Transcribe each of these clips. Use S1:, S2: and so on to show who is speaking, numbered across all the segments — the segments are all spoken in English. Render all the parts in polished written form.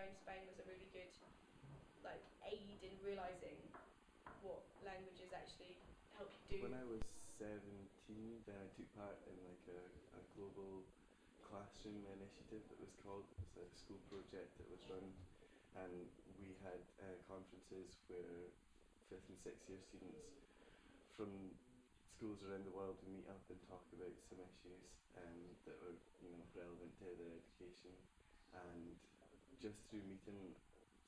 S1: time Spain was a really good like aid in realising what languages actually help you do.
S2: When I was 17, then I took part in like a global classroom initiative that was called. It was a school project that was run, and we had conferences where fifth and sixth year students from schools around the world would meet up and talk about some issues that were relevant to their education, and just through meeting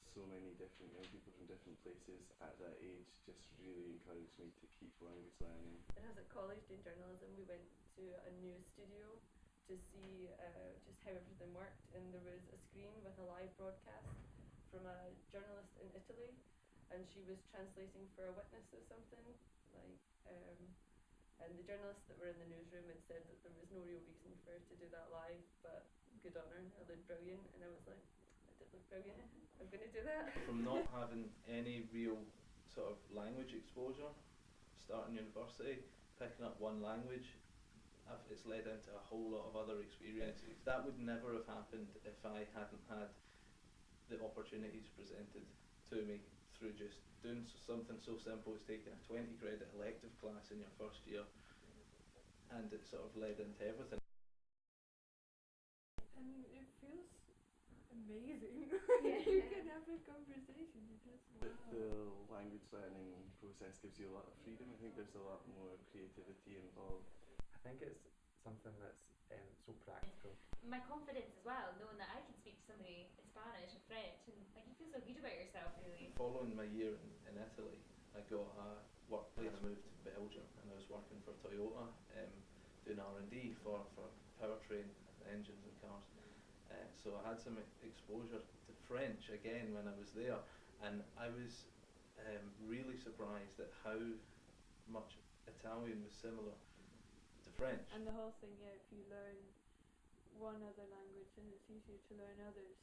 S2: so many different young people from different places at that age just really encouraged me to keep language learning.
S3: When I was at college doing journalism, we went to a news studio to see just how everything worked, and there was a screen with a live broadcast from a journalist in Italy, and she was translating for a witness or something, like, and the journalists that were in the newsroom had said that there was no real reason for her to do that live, but good on her, it looked brilliant, and I was like, I did look brilliant, I'm going to do that.
S4: From not having any real sort of language exposure, starting university, picking up one language, it's led into a whole lot of other experiences. That would never have happened if I hadn't had the opportunities presented to me through just doing something so simple as taking a 20 credit elective class in your first year, and it sort of led into everything.
S3: And it feels amazing.
S1: Yeah.
S3: You can have a conversation.
S2: The language learning process gives you a lot of freedom. I think there's a lot more creativity involved.
S5: I think it's something that's so practical.
S6: My confidence as well, knowing that I can speak to somebody in Spanish and French, and like you feel so good about yourself, really.
S4: Following my year in Italy, I got a workplace. I moved to Belgium, and I was working for Toyota, doing R&D for powertrain engines and cars. So I had some exposure to French again when I was there, and I was really surprised at how much Italian was similar to French.
S3: And the whole thing, yeah, if you learn one other language, then it's easier to learn others.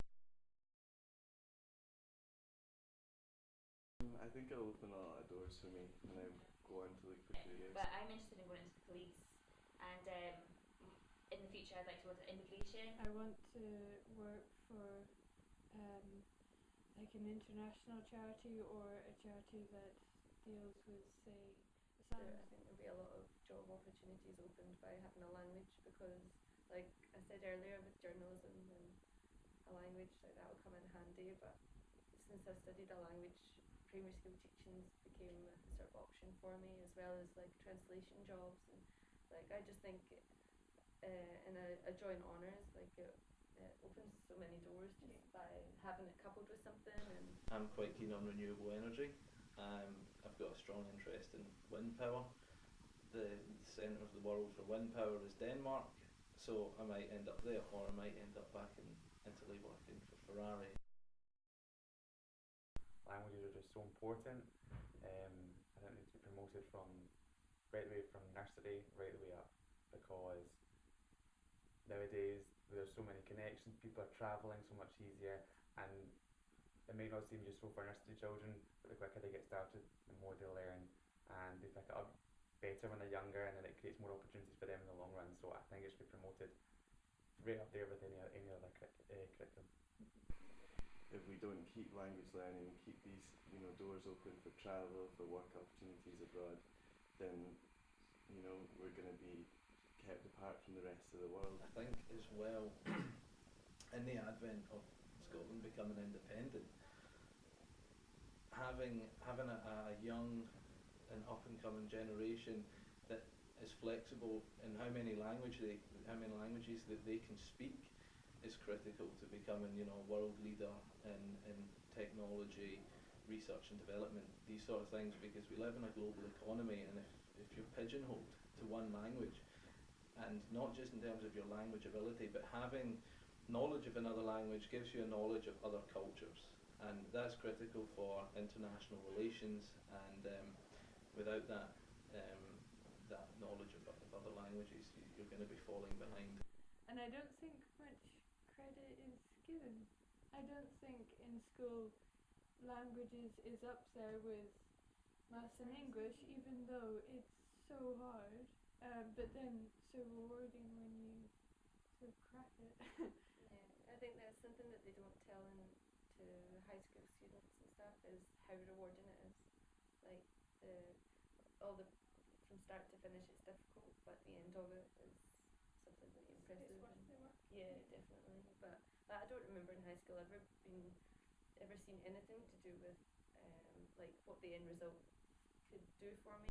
S2: I think it'll open a lot of doors for me when I go on to look for careers.
S6: But I'm interested in going into the police, and in the future I'd like to go into immigration.
S3: I want to work for like an international charity or a charity that deals with, say, asylum. I think there'll be a lot of job opportunities opened by having a language, because, like I said earlier, with journalism and a language, like, that will come in handy. But since I studied a language, primary school teaching became a sort of option for me, as well as like translation jobs, and like I just think in a joint honours, like it opens so many doors just by having it coupled with something. And
S4: I'm quite keen on renewable energy. I've got a strong interest in wind power. The centre of the world for wind power is Denmark, so I might end up there, or I might end up back in Italy working for Ferrari.
S5: Languages are just so important. I think they need to be promoted from right away from nursery right the way up, because nowadays there's so many connections, people are travelling so much easier, and it may not seem useful for nursery children, but the quicker they get started, the more they learn, and they pick it up better when they're younger, and then it creates more opportunities for them in the long run. So I think it should be promoted right up there with any other curriculum.
S2: If we don't keep language learning, keep these doors open for travel, for work opportunities abroad, then we're going to be kept apart from the rest of the world.
S4: I think as well, in the advent of Scotland becoming independent, having a young and up and coming generation that is flexible in how many languages that they can speak is critical to becoming a world leader in technology, research and development, these sort of things, because we live in a global economy, and if you're pigeonholed to one language, and not just in terms of your language ability, but having knowledge of another language gives you a knowledge of other cultures, and that's critical for international relations, and without that knowledge of other languages, you're going to be falling behind.
S3: And I don't think much credit is given. I don't think in school languages is up there with maths and English, even though it's so hard, but then so rewarding when you sort of crack it.
S1: Yeah, I think that's something that they don't tell in
S7: to high school students and stuff is how rewarding it is. Like all the from start to finish it's difficult, but the end of it is something really impressive.
S3: It's worth the work.
S7: Yeah, definitely. But I don't remember in high school ever seen anything to do with like what the end result could do for me.